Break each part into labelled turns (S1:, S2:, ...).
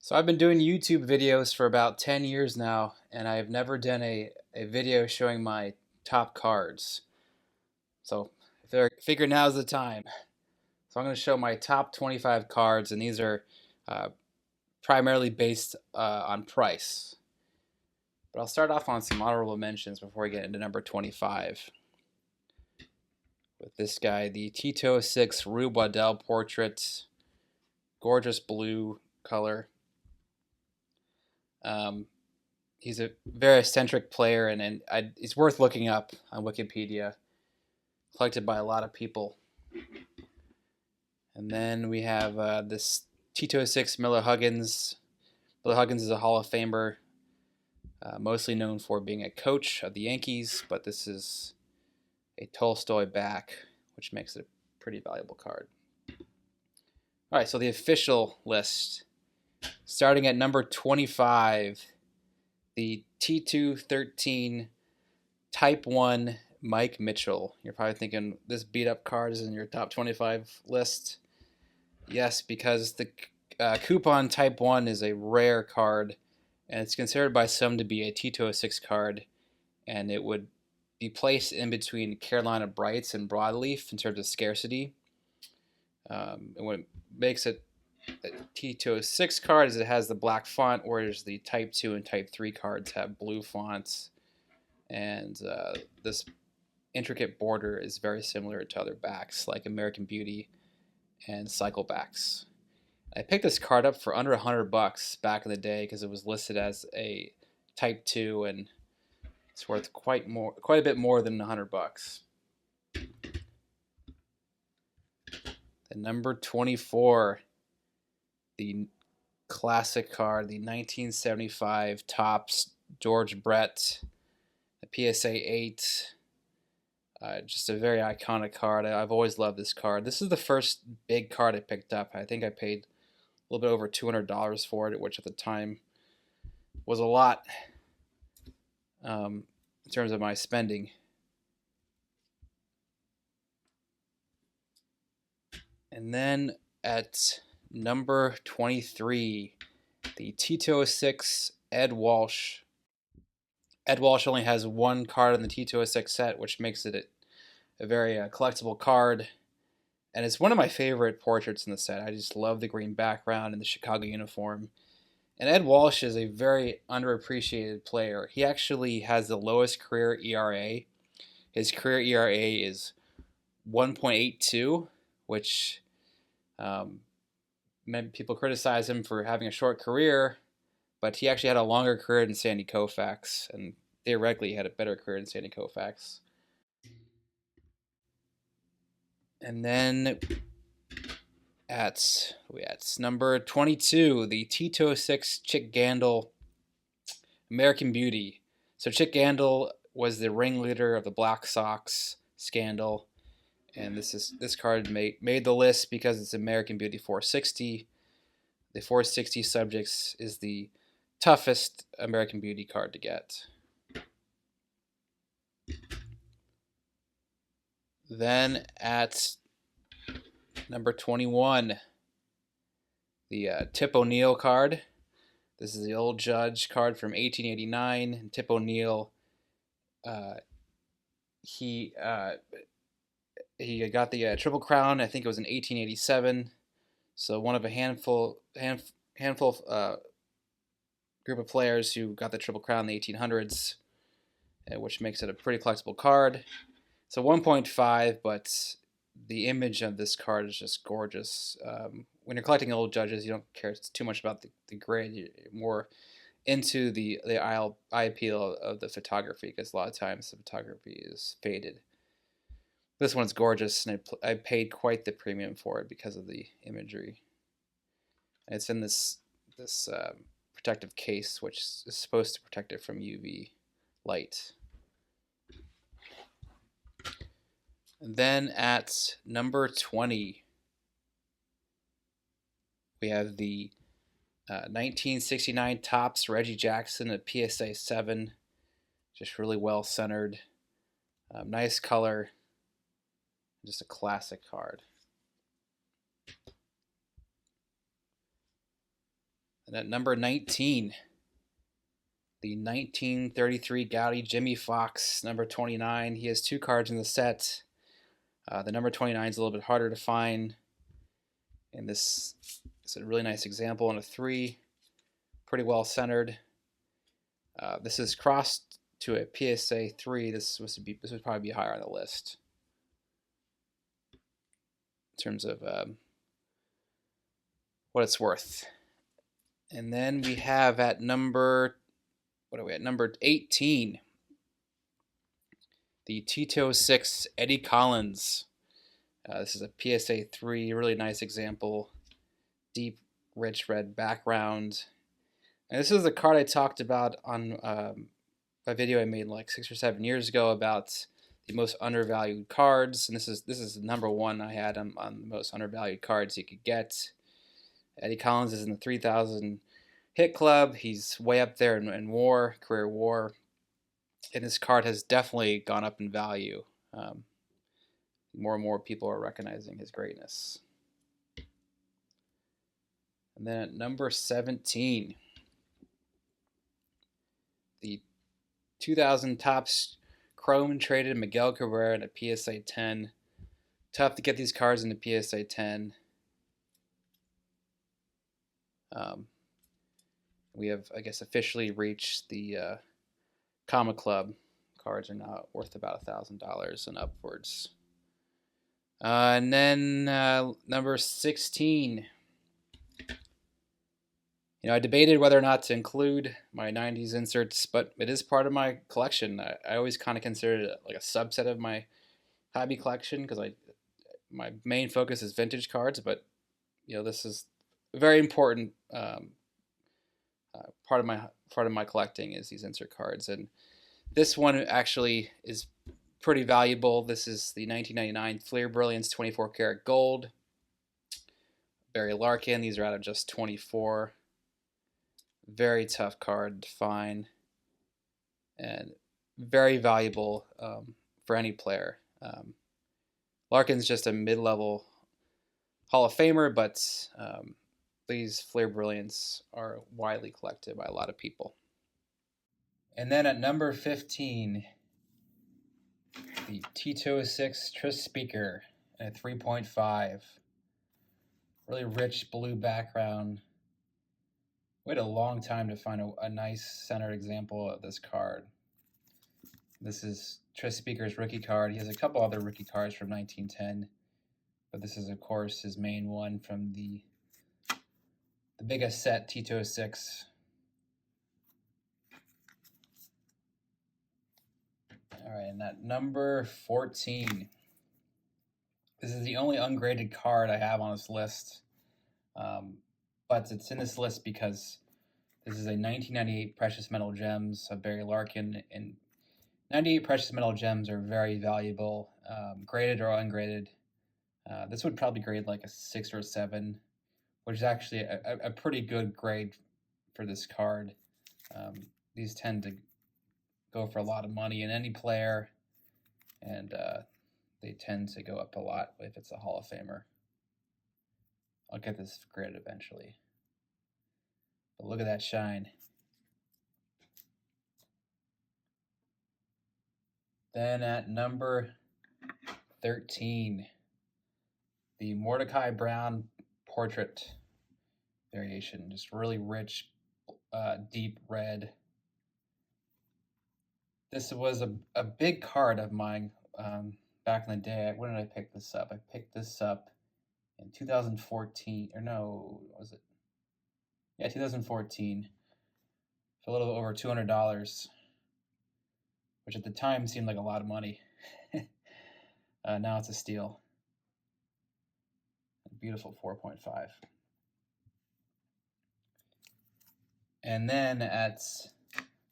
S1: So I've been doing YouTube videos for about 10 years now, and I've never done a video showing my top cards. So I figure now's the time. So I'm going to show my top 25 cards, and these are uh, primarily based on price. But I'll start off on some honorable mentions before we get into number 25. With this guy, the T206 Rube Waddell Portrait. Gorgeous blue color. Um, he's a very eccentric player, and it's worth looking up on Wikipedia. Collected by a lot of people. And then we have this T206 Miller Huggins. Miller Huggins is a Hall of Famer, mostly known for being a coach of the Yankees, but this is a Tolstoy back, which makes it a pretty valuable card. All right, so the official list. Starting at number 25, the T213 Type 1 Mike Mitchell. You're probably thinking this beat up card is in your top 25 list. Yes, because the Coupon Type 1 is a rare card, and it's considered by some to be a T206 card, and it would be placed in between Carolina Brights and Broadleaf in terms of scarcity. And what makes it a T206 card is it has the black font, whereas the Type 2 and Type 3 cards have blue fonts, and this intricate border is very similar to other backs like American Beauty and Cycle backs. I picked this card up for under $100 back in the day because it was listed as a Type 2, and it's worth quite a bit more than $100. The number 24, the classic card, the 1975 Topps George Brett, the PSA 8. Just a very iconic card. I've always loved this card. This is the first big card I picked up. I think I paid a little bit over $200 for it, which at the time was a lot in terms of my spending. And then at number 23, the T206 Ed Walsh. Ed Walsh only has one card in the T206 set, which makes it a very collectible card. And it's one of my favorite portraits in the set. I just love the green background and the Chicago uniform. And Ed Walsh is a very underappreciated player. He actually has the lowest career ERA. His career ERA is 1.82, which people criticize him for having a short career, but he actually had a longer career than Sandy Koufax, and theoretically he had a better career than Sandy Koufax. And then at number 22, the T206 Chick Gandil American Beauty. So Chick Gandil was the ringleader of the Black Sox scandal, and this card made the list because it's American Beauty 460. The 460 subjects is the toughest American Beauty card to get. Then at number 21, the Tip O'Neill card. This is the Old Judge card from 1889. And Tip O'Neill, he got the Triple Crown. I think it was in 1887. So one of a handful group of players who got the Triple Crown in the 1800s, which makes it a pretty collectible card. So 1.5, but the image of this card is just gorgeous. When you're collecting Old Judges, you don't care too much about the grid. You're more into the eye appeal of the photography, because a lot of times the photography is faded. This one's gorgeous, and I paid quite the premium for it because of the imagery. And it's in this protective case, which is supposed to protect it from UV light. And then at number 20, we have the 1969 Topps Reggie Jackson at PSA 7. Just really well centered. Nice color. Just a classic card. And at number 19, the 1933 Goudey Jimmy Fox, number 29. He has 2 cards in the set. The number 29 is a little bit harder to find. And this is a really nice example in a 3. Pretty well centered. This is crossed to a PSA 3. This would probably be higher on the list in terms of what it's worth. And then we have at number, what are we at? Number 18, the Tito 6 Eddie Collins. This is a PSA 3, really nice example. Deep, rich red background. And this is the card I talked about on a video I made like 6 or 7 years ago about the most undervalued cards. And this is number 1 I had on the most undervalued cards you could get. Eddie Collins is in the 3,000 hit club. He's way up there in WAR, career WAR. And this card has definitely gone up in value. More and more people are recognizing his greatness. And then at number 17, the 2000 Topps Chrome traded Miguel Cabrera in a PSA 10. Tough to get these cards in the PSA 10. We have, I guess, officially reached the Comic Club. Cards are now worth about $1,000 and upwards. And then number 16. I debated whether or not to include my 90s inserts, but it is part of my collection. I always kind of considered it like a subset of my hobby collection because my main focus is vintage cards, but this is a very important part of my collecting is these insert cards, and this one actually is pretty valuable. This is the 1999 Fleer Brilliance 24 karat gold. Barry Larkin. These are out of just 24. Very tough card to find and very valuable for any player. Larkin's just a mid-level Hall of Famer, but these Fleer Brilliants are widely collected by a lot of people. And then at number 15, the Tito 6 Tris Speaker at 3.5. Really rich blue background. Waited a long time to find a nice centered example of this card. This is Tris Speaker's rookie card. He has a couple other rookie cards from 1910, but this is, of course, his main one from the biggest set, Tito 6. All right, and at number 14, this is the only ungraded card I have on this list, but it's in this list because this is a 1998 Precious Metal Gems of Barry Larkin, and 98 Precious Metal Gems are very valuable, graded or ungraded. This would probably grade like a 6 or a 7, which is actually a pretty good grade for this card. These tend to go for a lot of money in any player, and they tend to go up a lot if it's a Hall of Famer. I'll get this graded eventually. But look at that shine. Then at number 13, the Mordecai Brown portrait variation. Just really rich, deep red. This was a big card of mine back in the day. When did I pick this up? I picked this up in 2014. Or no, was it? Yeah, 2014. For a little over $200, which at the time seemed like a lot of money. Now it's a steal. A beautiful 4.5. And then at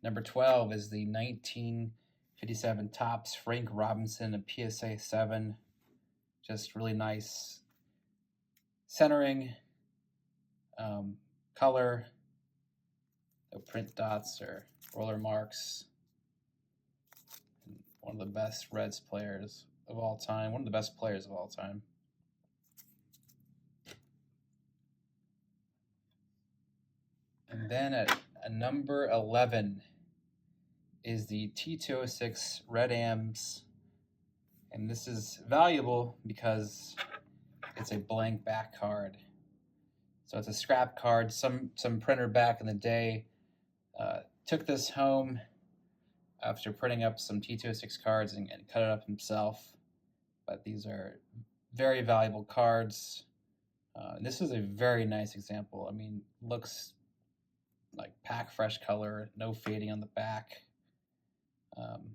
S1: number 12 is the 1957 Topps Frank Robinson, a PSA 7. Just really nice centering, color, no print dots or roller marks. One of the best Reds players of all time. One of the best players of all time. And then at number 11 is the T206 Red Ams. And this is valuable because it's a blank back card. So it's a scrap card. Some printer back in the day took this home after printing up some T206 cards and cut it up himself. But these are very valuable cards. This is a very nice example. I mean, looks like pack fresh color, no fading on the back. And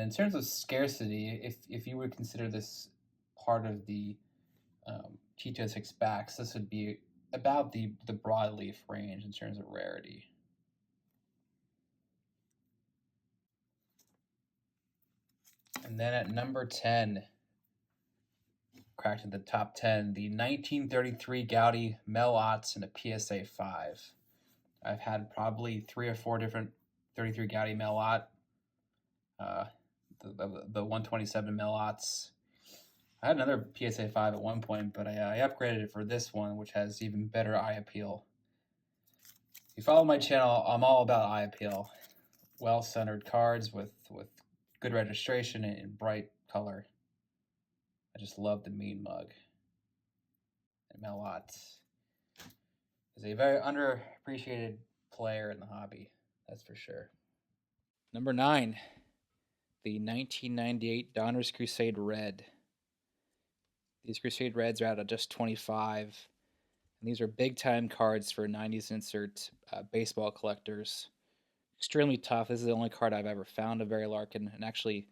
S1: in terms of scarcity, if you would consider this part of the T206 backs, this would be about the broadleaf range in terms of rarity. And then at number 10, cracked in the top 10, the 1933 Gaudi Mel Otts in a PSA 5. I've had probably 3 or 4 different 33 Gaudi Mel Ott. The 127 Mel Otts. I had another PSA 5 at one point, but I upgraded it for this one, which has even better eye appeal. If you follow my channel, I'm all about eye appeal. Well-centered cards with good registration and bright color. I just love the mean mug. And Mel Ott is a very underappreciated player in the hobby, that's for sure. Number 9, the 1998 Donruss Crusade Red. These Crusade Reds are out of just 25. And these are big-time cards for 90s insert baseball collectors. Extremely tough. This is the only card I've ever found of Barry Larkin. And actually,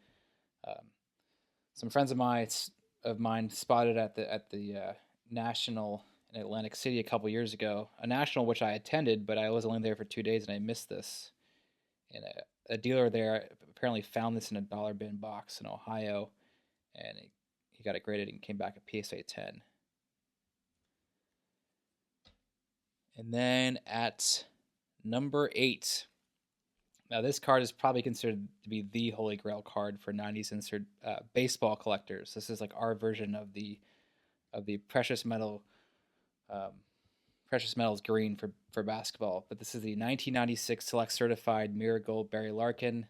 S1: some friends of mine spotted at the National in Atlantic City a couple years ago. A National which I attended, but I was only there for 2 days and I missed this. And a dealer there apparently found this in a dollar bin box in Ohio, and he got it graded and came back at PSA 10. And then at number 8, now this card is probably considered to be the holy grail card for 90s insert baseball collectors. This is like our version of the precious metals green for basketball. But this is the 1996 Select Certified Mirror Gold Barry Larkin.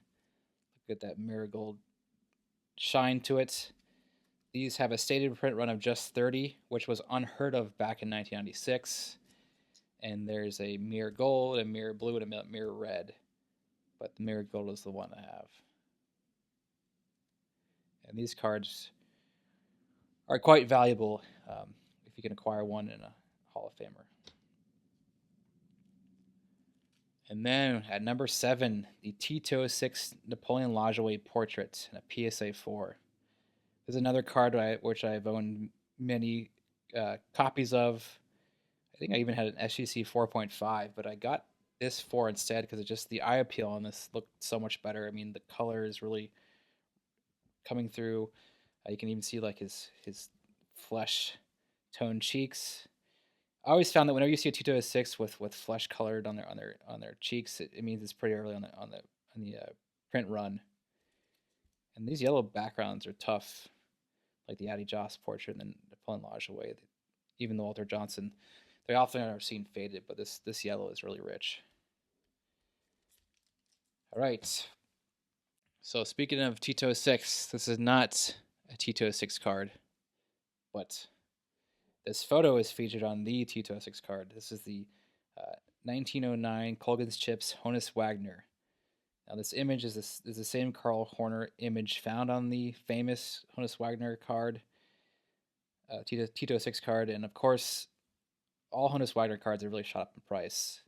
S1: Look at that mirror gold shine to it. These have a stated print run of just 30, which was unheard of back in 1996. And there's a mirror gold, a mirror blue, and a mirror red. But the mirror gold is the one I have. And these cards are quite valuable if you can acquire one in a Hall of Famer. And then at number 7, the T206 Napoleon Lajoie Portrait in a PSA 4. There's another card which I've owned many copies of. I think I even had an SGC 4.5, but I got this 4 instead because it just the eye appeal on this looked so much better. I mean, the color is really coming through. You can even see like his flesh toned cheeks. I always found that whenever you see a T206 with flesh colored on their cheeks, it means it's pretty early on the print run. And these yellow backgrounds are tough, like the Addie Joss portrait and then Napoleon Lajoie, even the Walter Johnson. They often are seen faded, but this yellow is really rich. All right. So speaking of T206, this is not a T206 card, but this photo is featured on the T206 card. This is the 1909 Colgan's Chips Honus Wagner. Now this image is the same Carl Horner image found on the famous Honus Wagner card, T206 card, and of course, all Honus Wagner cards are really shot up in price.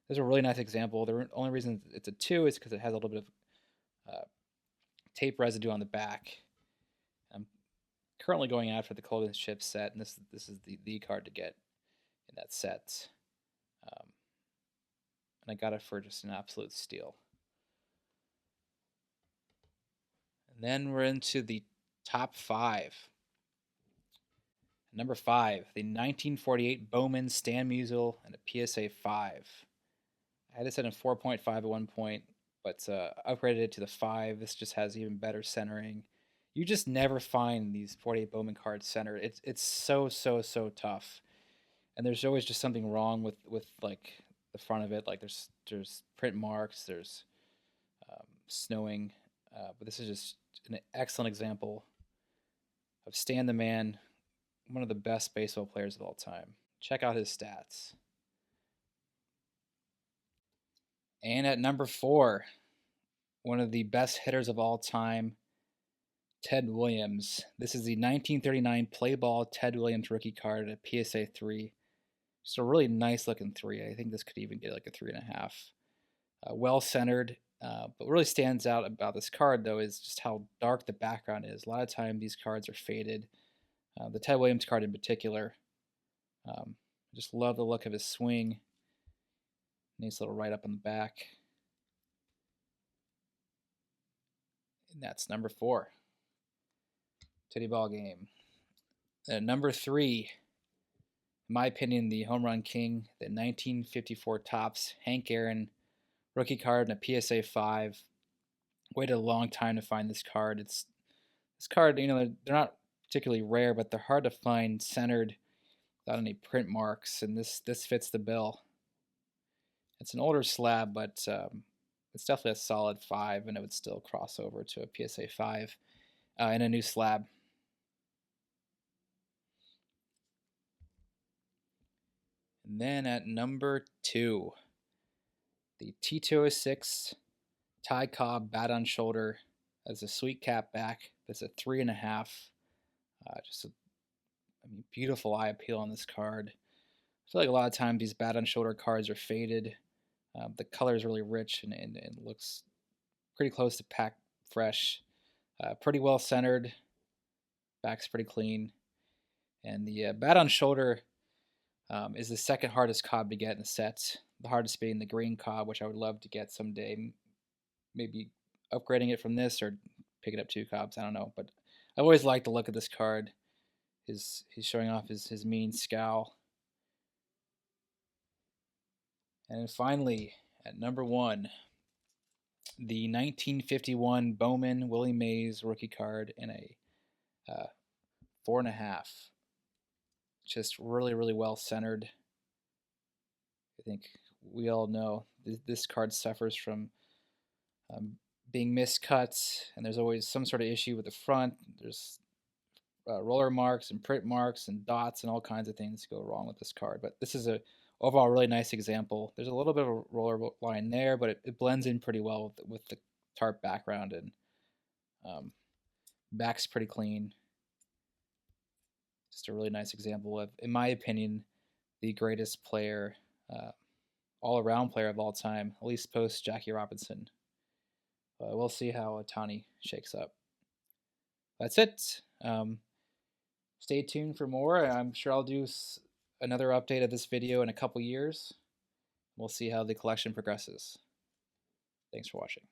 S1: There's a really nice example. The only reason it's a 2 is because it has a little bit of tape residue on the back. I'm currently going after the Colgan's Chips set, and this is the card to get in that set. And I got it for just an absolute steal. And then we're into the top 5. Number 5, the 1948 Bowman Stan Musial and a PSA 5. I had this at a 4.5 at one point, but upgraded it to the 5. This just has even better centering. You just never find these 48 Bowman cards centered. It's so tough. and there's always just something wrong with like the front of it. Like there's print marks, there's snowing, but this is just an excellent example of Stan the Man, one of the best baseball players of all time. Check out his stats. And at number 4, one of the best hitters of all time, Ted Williams. This is the 1939 play ball Ted Williams rookie card at PSA 3. Just a really nice looking 3. I think this could even get like a 3.5. Well centered. But what really stands out about this card, though, is just how dark the background is. A lot of time these cards are faded. The Ted Williams card in particular. I just love the look of his swing. Nice little write up on the back. And that's number 4. Teddy Ball Game. Number 3, in my opinion, the home run king, the 1954 Topps Hank Aaron rookie card and a PSA 5. Waited a long time to find this card. This card, they're not particularly rare, but they're hard to find centered without any print marks, and this fits the bill. It's an older slab, but it's definitely a solid 5, and it would still cross over to a PSA 5 in a new slab. And then at number 2, the T206 Ty Cobb bat on shoulder as a sweet cap back. That's a 3.5. Just a beautiful eye appeal on this card. I feel like a lot of times these bat on shoulder cards are faded. The color is really rich and looks pretty close to pack fresh. Pretty well centered. Back's pretty clean. And the bat on shoulder is the second hardest Cobb to get in the set. The hardest being the green Cobb, which I would love to get someday. Maybe upgrading it from this or picking up 2 Cobbs. I don't know. But I've always liked the look of this card. He's showing off his mean scowl. And then finally, at number 1, the 1951 Bowman Willie Mays rookie card in a 4.5. Just really, really well centered. I think we all know this card suffers from being miscuts, and there's always some sort of issue with the front. There's roller marks and print marks and dots and all kinds of things go wrong with this card. But this is a overall really nice example. There's a little bit of a roller line there, but it blends in pretty well with the tarp background, and back's pretty clean. Just a really nice example of, in my opinion, the greatest player, all-around player of all time, at least post Jackie Robinson. We'll see how Ohtani shakes up. That's it. Stay tuned for more. I'm sure I'll do another update of this video in a couple years. We'll see how the collection progresses. Thanks for watching.